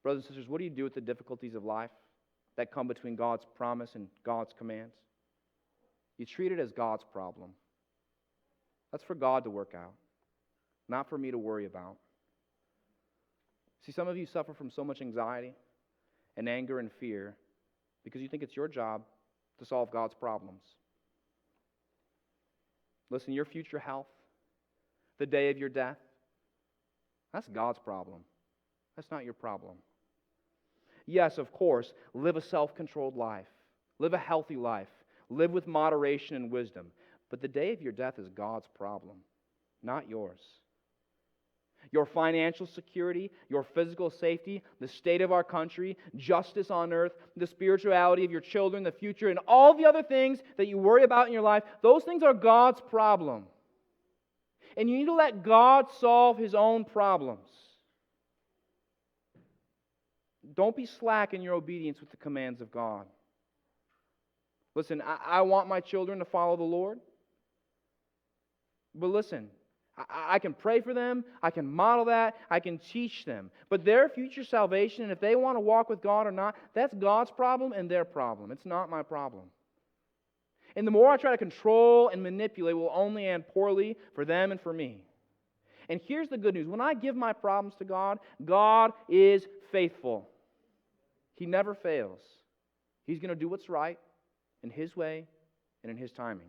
Brothers and sisters, what do you do with the difficulties of life that come between God's promise and God's commands? You treat it as God's problem. That's for God to work out, not for me to worry about. See, some of you suffer from so much anxiety and anger and fear because you think it's your job to solve God's problems. Listen, your future health, the day of your death, that's God's problem. That's not your problem. Yes, of course, live a self-controlled life. Live a healthy life. Live with moderation and wisdom. But the day of your death is God's problem, not yours. Your financial security, your physical safety, the state of our country, justice on earth, the spirituality of your children, the future, and all the other things that you worry about in your life, those things are God's problem. And you need to let God solve His own problems. Don't be slack in your obedience with the commands of God. Listen, I want my children to follow the Lord. But listen, I can pray for them, I can model that, I can teach them. But their future salvation, and if they want to walk with God or not, that's God's problem and their problem. It's not my problem. And the more I try to control and manipulate, it will only end poorly for them and for me. And here's the good news. When I give my problems to God, God is faithful. He never fails. He's going to do what's right in His way and in His timing.